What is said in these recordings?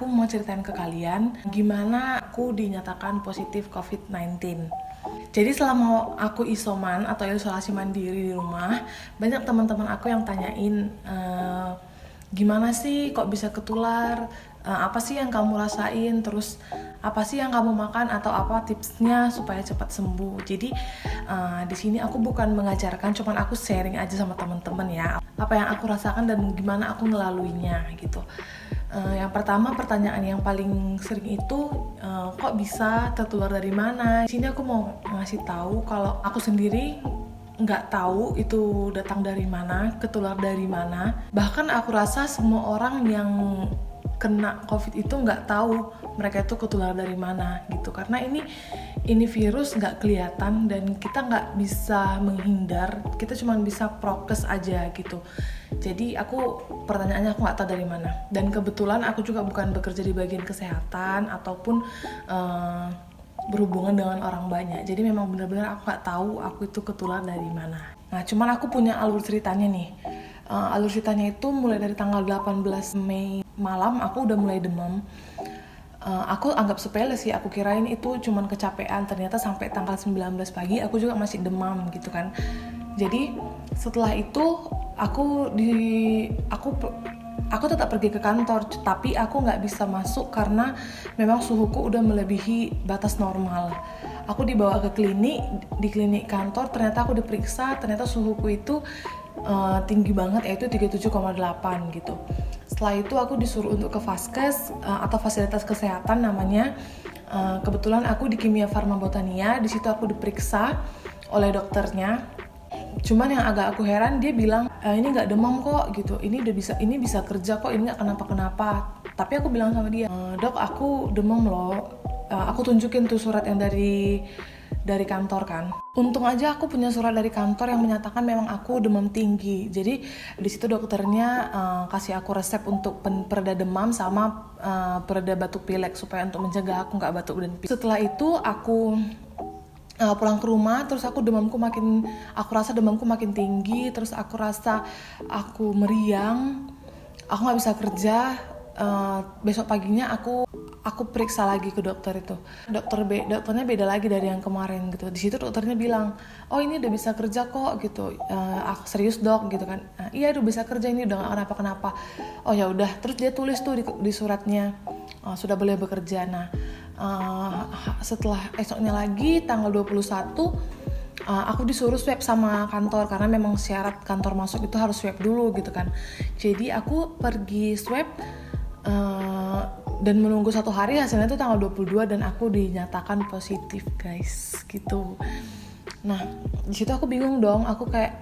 aku mau ceritain ke kalian gimana aku dinyatakan positif COVID-19. Jadi selama aku isoman atau isolasi mandiri di rumah, banyak teman-teman aku yang tanyain, gimana sih kok bisa ketular, apa sih yang kamu rasain, terus apa sih yang kamu makan atau apa tipsnya supaya cepat sembuh. Jadi di sini aku bukan mengajarkan, cuman aku sharing aja sama teman-teman ya, apa yang aku rasakan dan gimana aku ngelaluinya gitu. Yang pertama, pertanyaan yang paling sering itu kok bisa tertular dari mana? Di sini aku mau ngasih tahu kalau aku sendiri nggak tahu itu datang dari mana, ketular dari mana. Bahkan aku rasa semua orang yang kena COVID itu nggak tahu mereka itu ketular dari mana gitu. Karena ini virus nggak kelihatan dan kita nggak bisa menghindar. Kita cuma bisa prokes aja gitu. Jadi pertanyaannya aku nggak tahu dari mana. Dan kebetulan aku juga bukan bekerja di bagian kesehatan ataupun berhubungan dengan orang banyak. Jadi memang benar-benar aku nggak tahu aku itu ketular dari mana. Nah, cuman aku punya alur ceritanya nih. Alur ceritanya itu mulai dari tanggal 18 Mei malam aku udah mulai demam. Aku anggap sepele sih, aku kirain itu cuman kecapean. Ternyata sampai tanggal 19 pagi aku juga masih demam gitu kan. Jadi setelah itu aku tetap pergi ke kantor, tapi aku nggak bisa masuk karena memang suhuku udah melebihi batas normal. Aku dibawa ke klinik, di klinik kantor ternyata aku diperiksa, ternyata suhuku itu tinggi banget, yaitu 37,8 gitu. Setelah itu aku disuruh untuk ke Vaskes atau fasilitas kesehatan namanya. Kebetulan aku di Kimia Farma Botania, di situ aku diperiksa oleh dokternya. Cuman yang agak aku heran, dia bilang ini nggak demam kok gitu, ini bisa kerja kok, ini nggak kenapa-kenapa. Tapi aku bilang sama dia, dok aku demam loh. Aku tunjukin tuh surat yang dari kantor kan. Untung aja aku punya surat dari kantor yang menyatakan memang aku demam tinggi. Jadi di situ dokternya kasih aku resep untuk pereda demam sama pereda batuk pilek supaya untuk mencegah aku nggak batuk dan pilek. Setelah itu aku pulang ke rumah, terus aku rasa demamku makin tinggi, terus aku rasa aku meriang, aku nggak bisa kerja. Besok paginya aku periksa lagi ke dokter itu. Dokternya beda lagi dari yang kemarin gitu. Di situ dokternya bilang, oh ini udah bisa kerja kok gitu. Aku serius dok gitu kan. Iya udah bisa kerja, ini udah nggak kenapa-kenapa. Oh ya udah. Terus dia tulis tuh di suratnya sudah boleh bekerja. Nah setelah esoknya lagi tanggal 21 aku disuruh swab sama kantor karena memang syarat kantor masuk itu harus swab dulu gitu kan. Jadi aku pergi swab dan menunggu 1 hari, hasilnya itu tanggal 22 dan aku dinyatakan positif guys gitu. Nah di situ aku bingung dong, aku kayak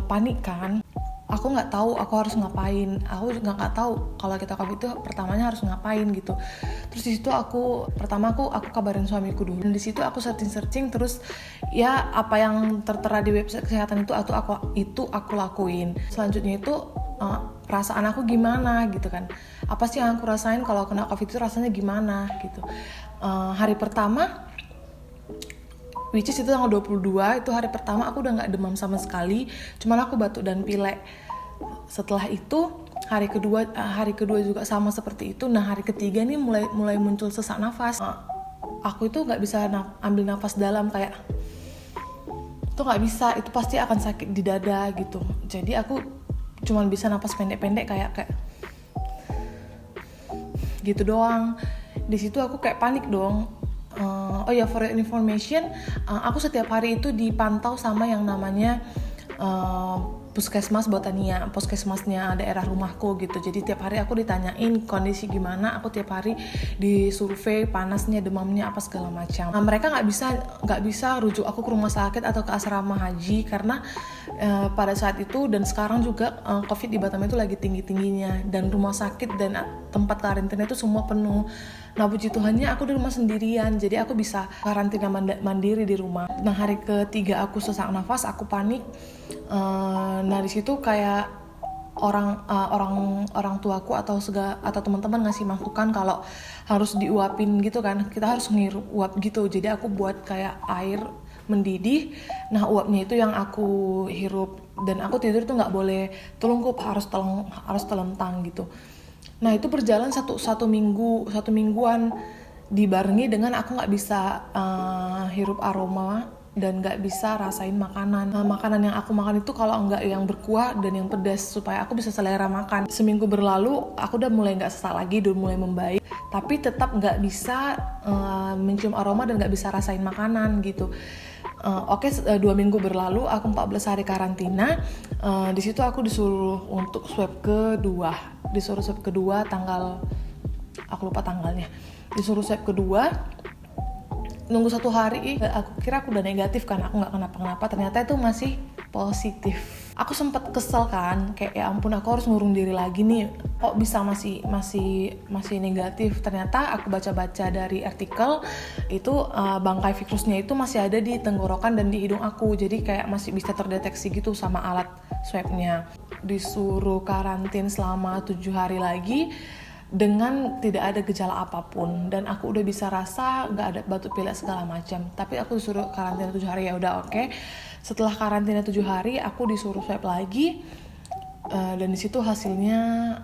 panik kan. Aku nggak tahu aku harus ngapain. Aku juga nggak tahu kalau kita COVID itu pertamanya harus ngapain gitu. Terus di situ aku kabarin suamiku dulu. Dan di situ aku searching terus ya apa yang tertera di website kesehatan itu aku lakuin. Selanjutnya itu perasaan aku gimana gitu kan. Apa sih yang aku rasain kalau kena COVID itu rasanya gimana gitu. Hari pertama which is itu tanggal 22, itu hari pertama aku udah gak demam sama sekali, cuman aku batuk dan pilek. Setelah itu hari kedua juga sama seperti itu. Nah hari ketiga nih mulai muncul sesak nafas. Aku itu gak bisa ambil nafas dalam, kayak itu gak bisa, itu pasti akan sakit di dada gitu. Jadi aku cuman bisa nafas pendek-pendek kayak gitu doang. Di situ aku kayak panik dong. Oh ya, for information, aku setiap hari itu dipantau sama yang namanya Puskesmas Botania, puskesmasnya daerah rumahku gitu. Jadi tiap hari aku ditanyain kondisi gimana, aku tiap hari disurvei panasnya, demamnya apa segala macam. Nah, mereka nggak bisa rujuk aku ke rumah sakit atau ke asrama haji karena pada saat itu dan sekarang juga COVID di Batam itu lagi tinggi-tingginya dan rumah sakit dan tempat karantina itu semua penuh. Nah puji Tuhannya aku di rumah sendirian, jadi aku bisa karantina mandiri di rumah. Nah hari ketiga aku sesak nafas, aku panik. Nah di situ kayak orang tuaku atau teman-teman ngasih masukan kalau harus diuapin gitu kan, kita harus ngirup uap gitu. Jadi aku buat kayak air mendidih, nah uapnya itu yang aku hirup dan aku tidur tuh nggak boleh telungkup, harus telentang gitu. Nah itu berjalan satu mingguan, dibarengi dengan aku nggak bisa hirup aroma dan nggak bisa rasain makanan. Makanan yang aku makan itu kalau nggak yang berkuah dan yang pedas, supaya aku bisa selera makan. Seminggu berlalu aku udah mulai nggak sesak lagi, udah mulai membaik, tapi tetap nggak bisa mencium aroma dan nggak bisa rasain makanan gitu. Oke, 2 minggu berlalu, aku 14 hari karantina. Di situ aku disuruh untuk swab kedua tanggal, aku lupa tanggalnya. Disuruh swab kedua, nunggu 1 hari, aku kira aku udah negatif kan, aku nggak kenapa-kenapa, ternyata itu masih positif. Aku sempat kesel kan, kayak ya ampun aku harus ngurung diri lagi nih, kok bisa masih negatif. Ternyata aku baca-baca dari artikel itu bangkai virusnya itu masih ada di tenggorokan dan di hidung aku, jadi kayak masih bisa terdeteksi gitu sama alat swabnya. Disuruh karantin selama 7 hari lagi dengan tidak ada gejala apapun, dan aku udah bisa rasa nggak ada batuk pilek segala macam. Tapi aku disuruh karantina 7 hari, ya udah oke. Setelah karantina 7 hari aku disuruh swab lagi, dan disitu hasilnya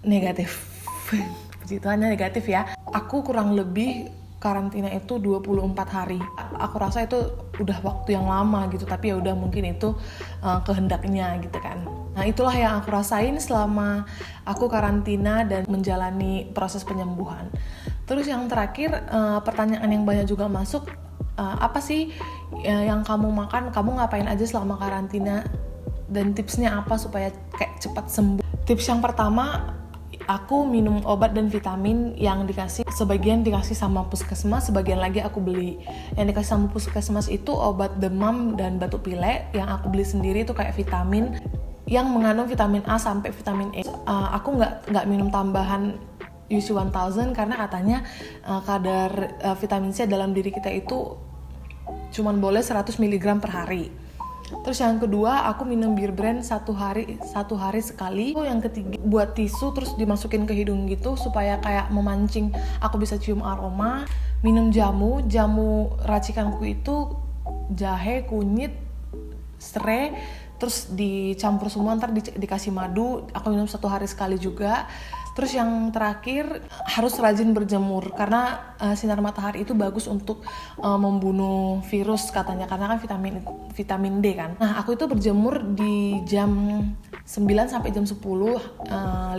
negatif. Puji Tuhan negatif ya. Aku kurang lebih karantina itu 24 hari. Aku rasa itu udah waktu yang lama gitu, tapi ya udah mungkin itu kehendaknya gitu kan. Nah itulah yang aku rasain selama aku karantina dan menjalani proses penyembuhan. Terus yang terakhir, pertanyaan yang banyak juga masuk, apa sih yang kamu makan, kamu ngapain aja selama karantina, dan tipsnya apa supaya kayak cepat sembuh. Tips yang pertama, aku minum obat dan vitamin yang sebagian dikasih sama puskesmas, sebagian lagi aku beli. Yang dikasih sama puskesmas itu obat demam dan batuk pilek, yang aku beli sendiri itu kayak vitamin yang mengandung vitamin A sampai vitamin E. Aku nggak minum tambahan UC 1000 karena katanya kadar vitamin C dalam diri kita itu cuman boleh 100 mg per hari. Terus yang kedua, aku minum Beer Brand satu hari sekali. Yang ketiga, buat tisu terus dimasukin ke hidung gitu supaya kayak memancing aku bisa cium aroma. Minum jamu racikanku itu jahe, kunyit, serai, terus dicampur semua, ntar dikasih madu. Aku minum 1 hari sekali juga. Terus yang terakhir, harus rajin berjemur karena sinar matahari itu bagus untuk membunuh virus katanya, karena kan vitamin D kan. Nah aku itu berjemur di jam 9 sampai jam 10, 15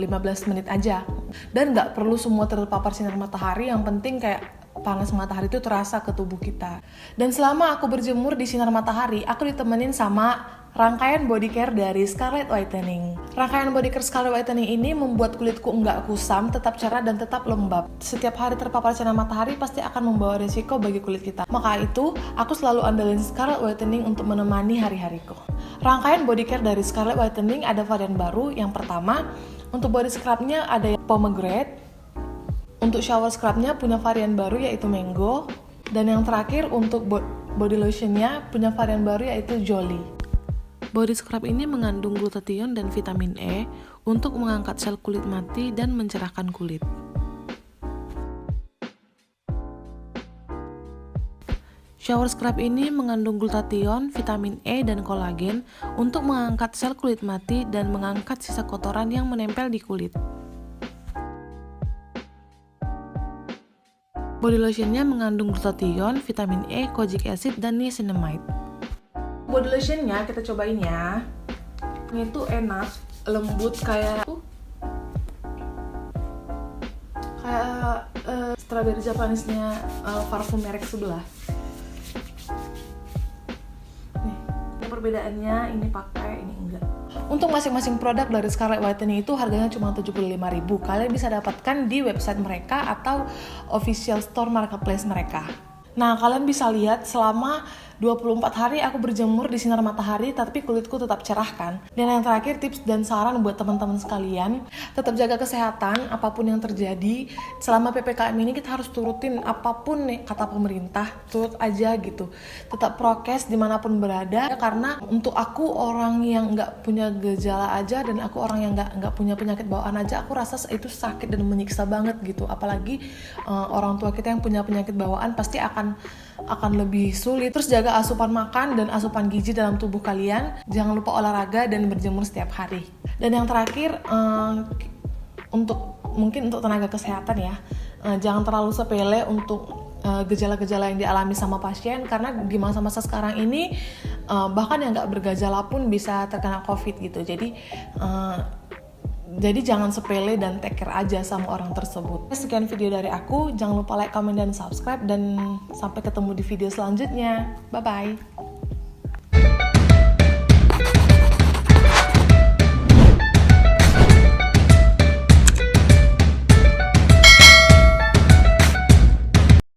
menit aja, dan nggak perlu semua terpapar sinar matahari, yang penting kayak panas matahari itu terasa ke tubuh kita. Dan selama aku berjemur di sinar matahari, aku ditemenin sama rangkaian body care dari Scarlett Whitening. Rangkaian body care Scarlett Whitening ini membuat kulitku nggak kusam, tetap cerah dan tetap lembab. Setiap hari terpapar sinar matahari pasti akan membawa risiko bagi kulit kita. Maka itu, aku selalu andalin Scarlett Whitening untuk menemani hari-hariku. Rangkaian body care dari Scarlett Whitening ada varian baru. Yang pertama, untuk body scrubnya ada yang pomegranate. Untuk shower scrubnya punya varian baru yaitu mango. Dan yang terakhir, untuk body lotionnya punya varian baru yaitu Jolly. Body scrub ini mengandung glutathione dan vitamin E untuk mengangkat sel kulit mati dan mencerahkan kulit. Shower scrub ini mengandung glutathione, vitamin E, dan kolagen untuk mengangkat sel kulit mati dan mengangkat sisa kotoran yang menempel di kulit. Body lotionnya mengandung glutathione, vitamin E, kojic acid, dan niacinamide. Body lotionnya kita cobain ya. Ini tuh enak, lembut kayak strawberry Japanesnya parfum merek sebelah. Nih, ini perbedaannya, ini pakai, ini enggak. Untuk masing-masing produk dari Scarlett Whitening itu harganya cuma 75.000. Kalian bisa dapatkan di website mereka atau official store marketplace mereka. Nah, kalian bisa lihat selama 24 hari aku berjemur di sinar matahari, tapi kulitku tetap cerah kan. Dan yang terakhir, tips dan saran buat teman-teman sekalian, tetap jaga kesehatan apapun yang terjadi. Selama PPKM ini kita harus turutin apapun nih kata pemerintah, turut aja gitu. Tetap prokes dimanapun berada, karena untuk aku orang yang nggak punya gejala aja, dan aku orang yang nggak punya penyakit bawaan aja, aku rasa itu sakit dan menyiksa banget gitu. Apalagi orang tua kita yang punya penyakit bawaan pasti akan lebih sulit. Terus jaga asupan makan dan asupan gizi dalam tubuh kalian. Jangan lupa olahraga dan berjemur setiap hari. Dan yang terakhir, untuk mungkin untuk tenaga kesehatan ya, jangan terlalu sepele untuk gejala-gejala yang dialami sama pasien, karena di masa-masa sekarang ini bahkan yang nggak bergejala pun bisa terkena COVID gitu. Jadi jangan sepele dan take care aja sama orang tersebut. Sekian video dari aku, jangan lupa like, comment, dan subscribe, dan sampai ketemu di video selanjutnya. Bye-bye.